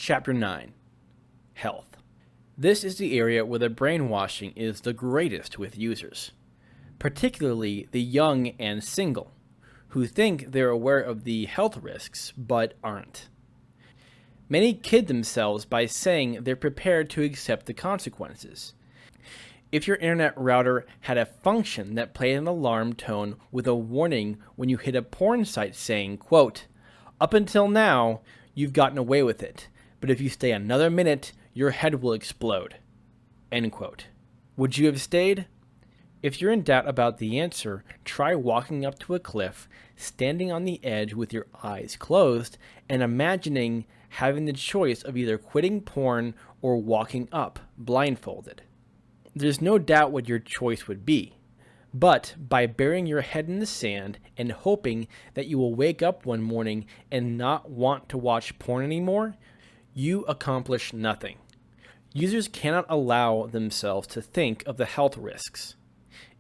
Chapter 9. Health. This is the area where the brainwashing is the greatest with users, particularly the young and single, who think they're aware of the health risks but aren't. Many kid themselves by saying they're prepared to accept the consequences. If your internet router had a function that played an alarm tone with a warning when you hit a porn site saying, quote, "Up until now, you've gotten away with it, but if you stay another minute, your head will explode," end quote, would you have stayed? If you're in doubt about the answer, try walking up to a cliff, standing on the edge with your eyes closed, and imagining having the choice of either quitting porn or walking up blindfolded. There's no doubt what your choice would be, but by burying your head in the sand and hoping that you will wake up one morning and not want to watch porn anymore, you accomplish nothing. Users cannot allow themselves to think of the health risks.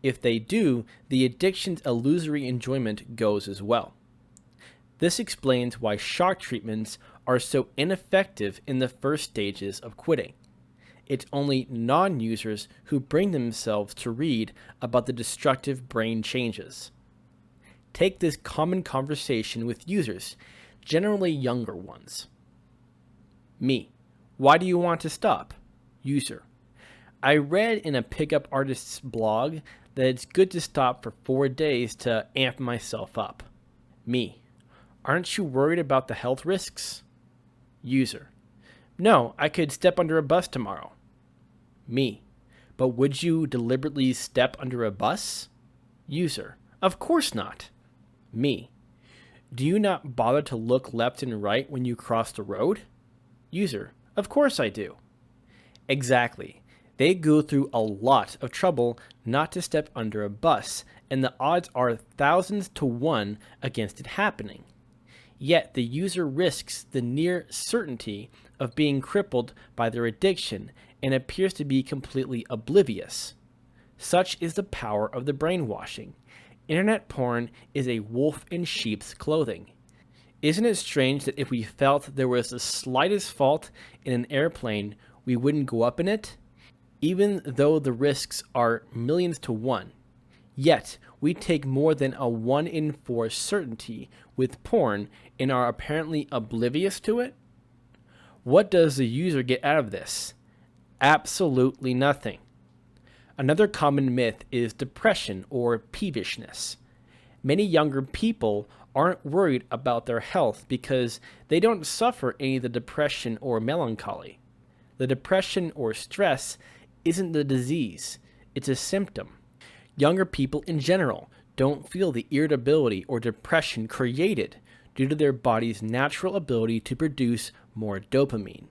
If they do, the addiction's illusory enjoyment goes as well. This explains why shock treatments are so ineffective in the first stages of quitting. It's only non-users who bring themselves to read about the destructive brain changes. Take this common conversation with users, generally younger ones. Me: why do you want to stop? User: I read in a pickup artist's blog that it's good to stop for 4 days to amp myself up. Me: aren't you worried about the health risks? User: no, I could step under a bus tomorrow. Me: but would you deliberately step under a bus? User: of course not. Me: do you not bother to look left and right when you cross the road? User: of course I do. Exactly. They go through a lot of trouble not to step under a bus, and the odds are thousands to 1 against it happening. Yet the user risks the near certainty of being crippled by their addiction and appears to be completely oblivious. Such is the power of the brainwashing. Internet porn is a wolf in sheep's clothing. Isn't it strange that if we felt there was the slightest fault in an airplane, we wouldn't go up in it, even though the risks are millions to 1? Yet, we take more than a 1 in 4 certainty with porn and are apparently oblivious to it? What does the user get out of this? Absolutely nothing. Another common myth is depression or peevishness. Many younger people aren't worried about their health because they don't suffer any of the depression or melancholy. The depression or stress isn't the disease, it's a symptom. Younger people in general don't feel the irritability or depression created due to their body's natural ability to produce more dopamine.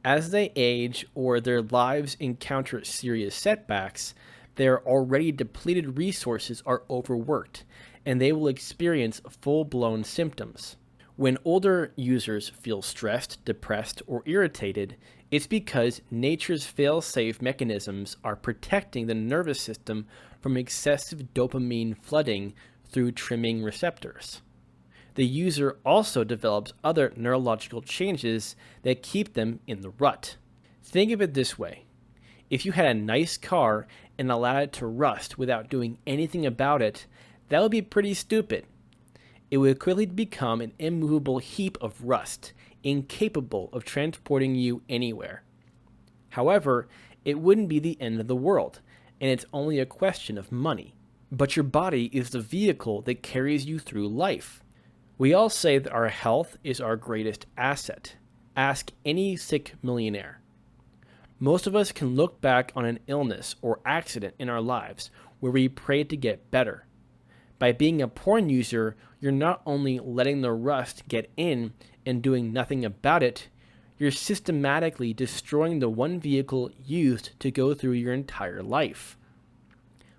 As they age or their lives encounter serious setbacks, their already depleted resources are overworked, and they will experience full-blown symptoms. When older users feel stressed, depressed, or irritated, it's because nature's fail-safe mechanisms are protecting the nervous system from excessive dopamine flooding through trimming receptors. The user also develops other neurological changes that keep them in the rut. Think of it this way. If you had a nice car and allowed it to rust without doing anything about it, that would be pretty stupid. It would quickly become an immovable heap of rust, incapable of transporting you anywhere. However, it wouldn't be the end of the world, and it's only a question of money. But your body is the vehicle that carries you through life. We all say that our health is our greatest asset. Ask any sick millionaire. Most of us can look back on an illness or accident in our lives where we prayed to get better. By being a porn user, you're not only letting the rust get in and doing nothing about it, you're systematically destroying the one vehicle used to go through your entire life.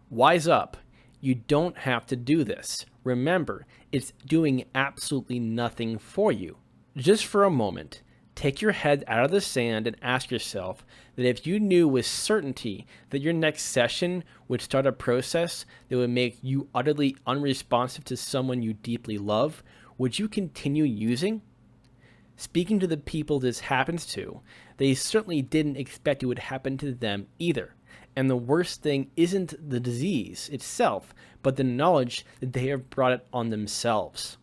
Wise up. You don't have to do this. Remember, it's doing absolutely nothing for you. Just for a moment, take your head out of the sand and ask yourself that if you knew with certainty that your next session would start a process that would make you utterly unresponsive to someone you deeply love, would you continue using? Speaking to the people this happens to, they certainly didn't expect it would happen to them either. And the worst thing isn't the disease itself, but the knowledge that they have brought it on themselves.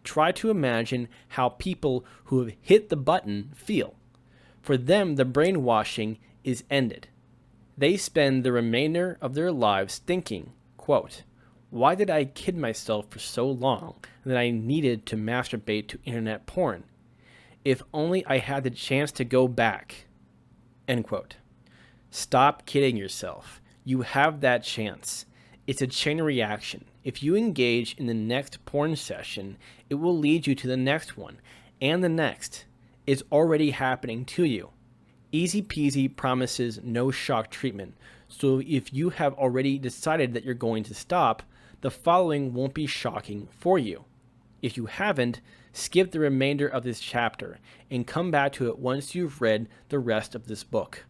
Try to imagine how people who have hit the button feel. For them, the brainwashing is ended. They spend the remainder of their lives thinking, quote, "Why did I kid myself for so long that I needed to masturbate to internet porn? If only I had the chance to go back." End quote. Stop kidding yourself. You have that chance. It's a chain reaction. If you engage in the next porn session, it will lead you to the next one, and the next. It's already happening to you. Easy Peasy promises no shock treatment, so if you have already decided that you're going to stop, the following won't be shocking for you. If you haven't, skip the remainder of this chapter and come back to it once you've read the rest of this book.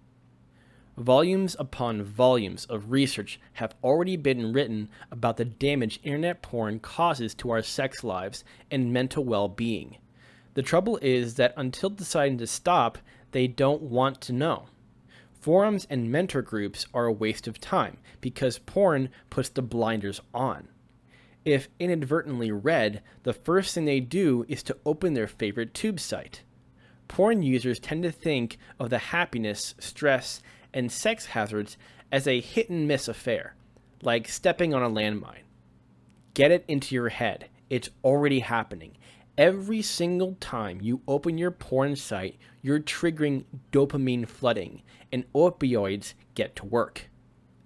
Volumes upon volumes of research have already been written about the damage internet porn causes to our sex lives and mental well-being. The trouble is that until deciding to stop, they don't want to know. Forums and mentor groups are a waste of time because porn puts the blinders on. If inadvertently read, the first thing they do is to open their favorite tube site. Porn users tend to think of the happiness, stress, and sex hazards as a hit-and-miss affair, like stepping on a landmine. Get it into your head. It's already happening. Every single time you open your porn site, you're triggering dopamine flooding, and opioids get to work.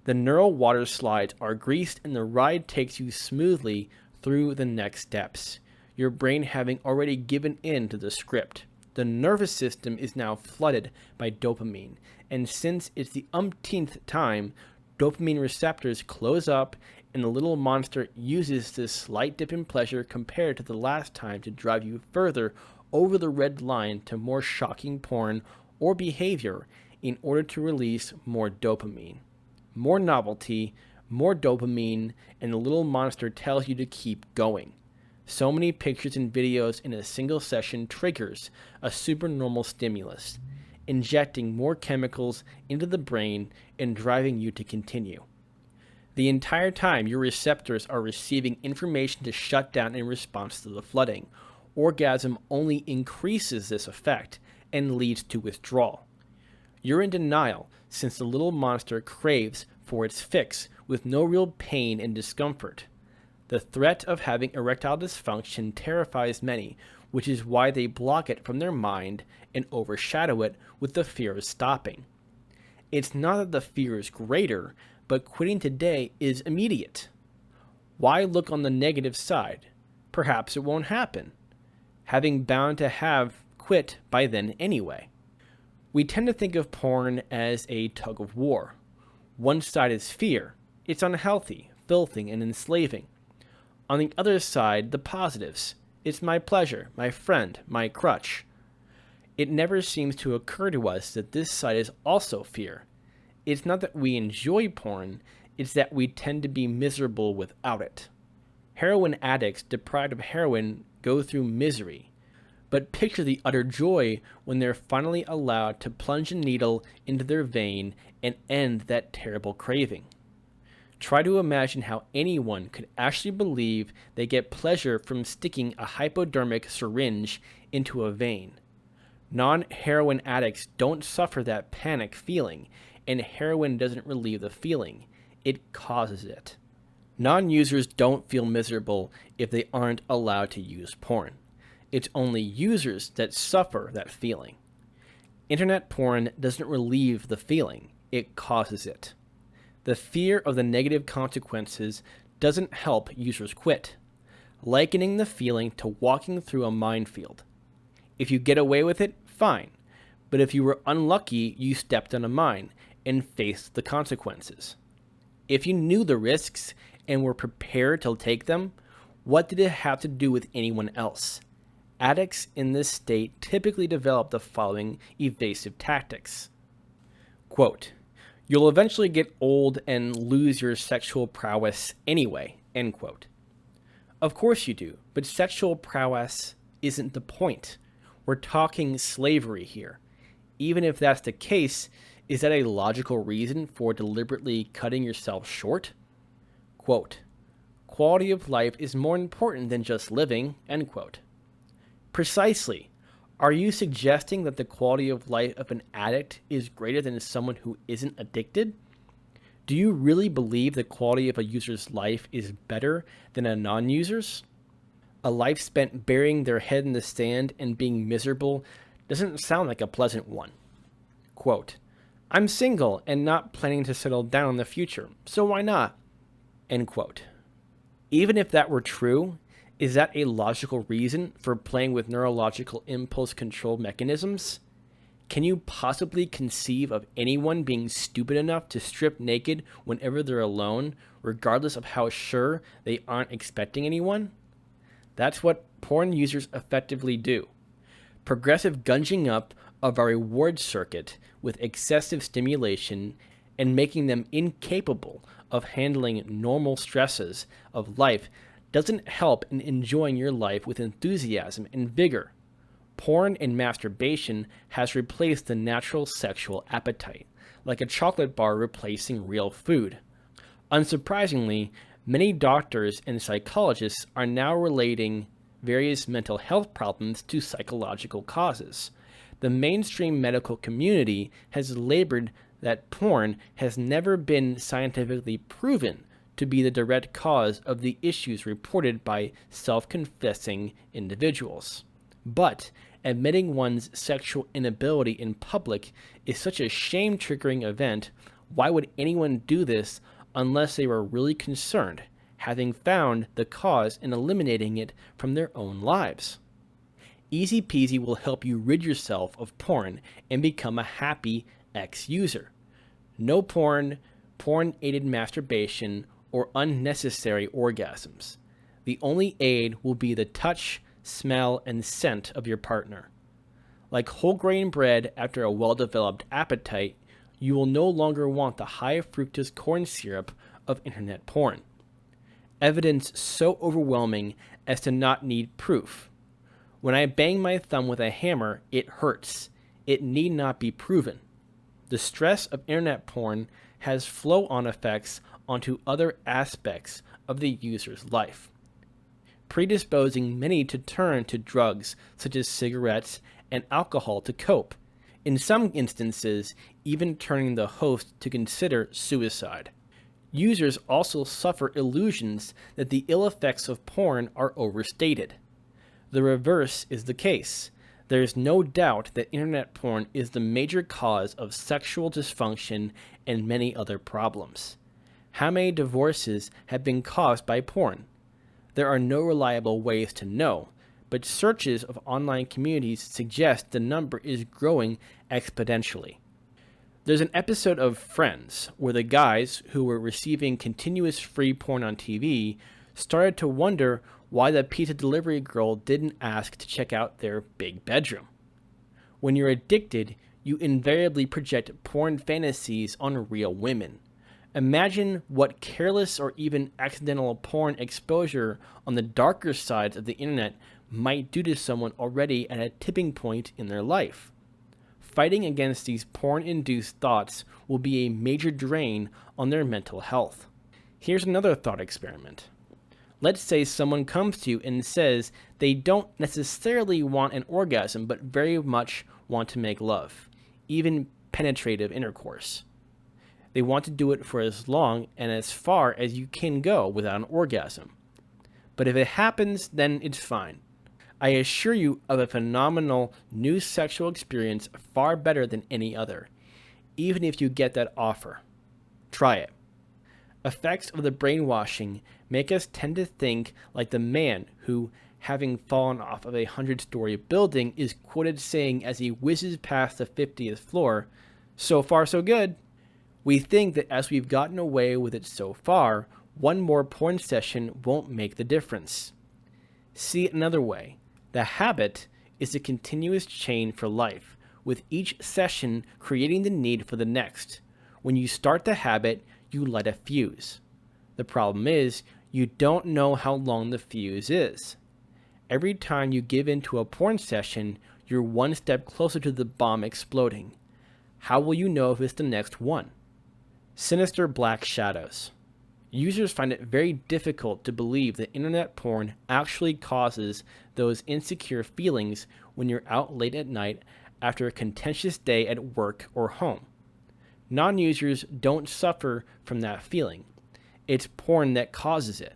The neural water slides are greased and the ride takes you smoothly through the next steps, your brain having already given in to the script. The nervous system is now flooded by dopamine, and since it's the umpteenth time, dopamine receptors close up and the little monster uses this slight dip in pleasure compared to the last time to drive you further over the red line to more shocking porn or behavior in order to release more dopamine. More novelty, more dopamine, and the little monster tells you to keep going. So many pictures and videos in a single session triggers a supernormal stimulus, injecting more chemicals into the brain and driving you to continue. The entire time, your receptors are receiving information to shut down in response to the flooding. Orgasm only increases this effect and leads to withdrawal. You're in denial since the little monster craves for its fix with no real pain and discomfort. The threat of having erectile dysfunction terrifies many, which is why they block it from their mind and overshadow it with the fear of stopping. It's not that the fear is greater, but quitting today is immediate. Why look on the negative side? Perhaps it won't happen, having bound to have quit by then anyway. We tend to think of porn as a tug of war. One side is fear. It's unhealthy, filthy, and enslaving. On the other side, the positives. It's my pleasure, my friend, my crutch. It never seems to occur to us that this side is also fear. It's not that we enjoy porn, it's that we tend to be miserable without it. Heroin addicts deprived of heroin go through misery, but picture the utter joy when they're finally allowed to plunge a needle into their vein and end that terrible craving. Try to imagine how anyone could actually believe they get pleasure from sticking a hypodermic syringe into a vein. Non-heroin addicts don't suffer that panic feeling, and heroin doesn't relieve the feeling. It causes it. Non-users don't feel miserable if they aren't allowed to use porn. It's only users that suffer that feeling. Internet porn doesn't relieve the feeling, it causes it. The fear of the negative consequences doesn't help users quit, likening the feeling to walking through a minefield. If you get away with it, fine. But if you were unlucky, you stepped on a mine and faced the consequences. If you knew the risks and were prepared to take them, what did it have to do with anyone else? Addicts in this state typically develop the following evasive tactics. Quote, "You'll eventually get old and lose your sexual prowess anyway," end quote. Of course you do, but sexual prowess isn't the point. We're talking slavery here. Even if that's the case, is that a logical reason for deliberately cutting yourself short? Quote, quality of life is more important than just living, end quote. Precisely. Are you suggesting that the quality of life of an addict is greater than someone who isn't addicted? Do you really believe the quality of a user's life is better than a non-user's? A life spent burying their head in the sand and being miserable doesn't sound like a pleasant one. Quote, I'm single and not planning to settle down in the future, so why not? End quote. Even if that were true, is that a logical reason for playing with neurological impulse control mechanisms? Can you possibly conceive of anyone being stupid enough to strip naked whenever they're alone, regardless of how sure they aren't expecting anyone? That's what porn users effectively do. Progressive gunging up of our reward circuit with excessive stimulation and making them incapable of handling normal stresses of life doesn't help in enjoying your life with enthusiasm and vigor. Porn and masturbation has replaced the natural sexual appetite, like a chocolate bar replacing real food. Unsurprisingly, many doctors and psychologists are now relating various mental health problems to psychological causes. The mainstream medical community has labored that porn has never been scientifically proven to be the direct cause of the issues reported by self-confessing individuals. But admitting one's sexual inability in public is such a shame-triggering event. Why would anyone do this unless they were really concerned, having found the cause and eliminating it from their own lives? Easy Peasy will help you rid yourself of porn and become a happy ex-user. No porn, porn-aided masturbation, or unnecessary orgasms. The only aid will be the touch, smell, and scent of your partner. Like whole grain bread after a well-developed appetite, you will no longer want the high fructose corn syrup of internet porn. Evidence so overwhelming as to not need proof. When I bang my thumb with a hammer, it hurts. It need not be proven. The stress of internet porn has flow-on effects onto other aspects of the user's life, predisposing many to turn to drugs such as cigarettes and alcohol to cope, in some instances even turning the host to consider suicide. Users also suffer illusions that the ill effects of porn are overstated. The reverse is the case. There is no doubt that internet porn is the major cause of sexual dysfunction and many other problems. How many divorces have been caused by porn? There are no reliable ways to know, but searches of online communities suggest the number is growing exponentially. There's an episode of Friends where the guys who were receiving continuous free porn on TV started to wonder why the pizza delivery girl didn't ask to check out their big bedroom. When you're addicted, you invariably project porn fantasies on real women. Imagine what careless or even accidental porn exposure on the darker sides of the internet might do to someone already at a tipping point in their life. Fighting against these porn-induced thoughts will be a major drain on their mental health. Here's another thought experiment. Let's say someone comes to you and says they don't necessarily want an orgasm, but very much want to make love, even penetrative intercourse. They want to do it for as long and as far as you can go without an orgasm. But if it happens, then it's fine. I assure you of a phenomenal new sexual experience far better than any other, even if you get that offer. Try it. Effects of the brainwashing make us tend to think like the man who, having fallen off of a 100-story building, is quoted saying as he whizzes past the 50th floor, "So far so good." We think that as we've gotten away with it so far, one more porn session won't make the difference. See it another way. The habit is a continuous chain for life, with each session creating the need for the next. When you start the habit, you light a fuse. The problem is, you don't know how long the fuse is. Every time you give into a porn session, you're one step closer to the bomb exploding. How will you know if it's the next one? Sinister black shadows. Users find it very difficult to believe that internet porn actually causes those insecure feelings when you're out late at night after a contentious day at work or home. Non-users don't suffer from that feeling. It's porn that causes it.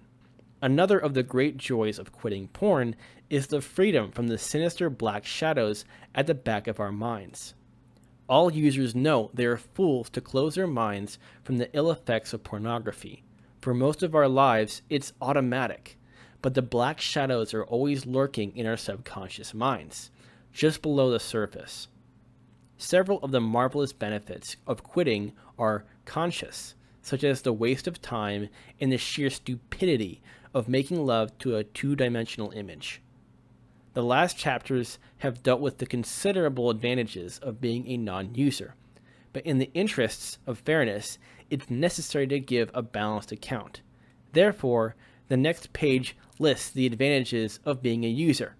Another of the great joys of quitting porn is the freedom from the sinister black shadows at the back of our minds. All users know they are fools to close their minds from the ill effects of pornography. For most of our lives, it's automatic, but the black shadows are always lurking in our subconscious minds, just below the surface. Several of the marvelous benefits of quitting are conscious, such as the waste of time and the sheer stupidity of making love to a two-dimensional image. The last chapters have dealt with the considerable advantages of being a non-user, but in the interests of fairness, it's necessary to give a balanced account. Therefore, the next page lists the advantages of being a user.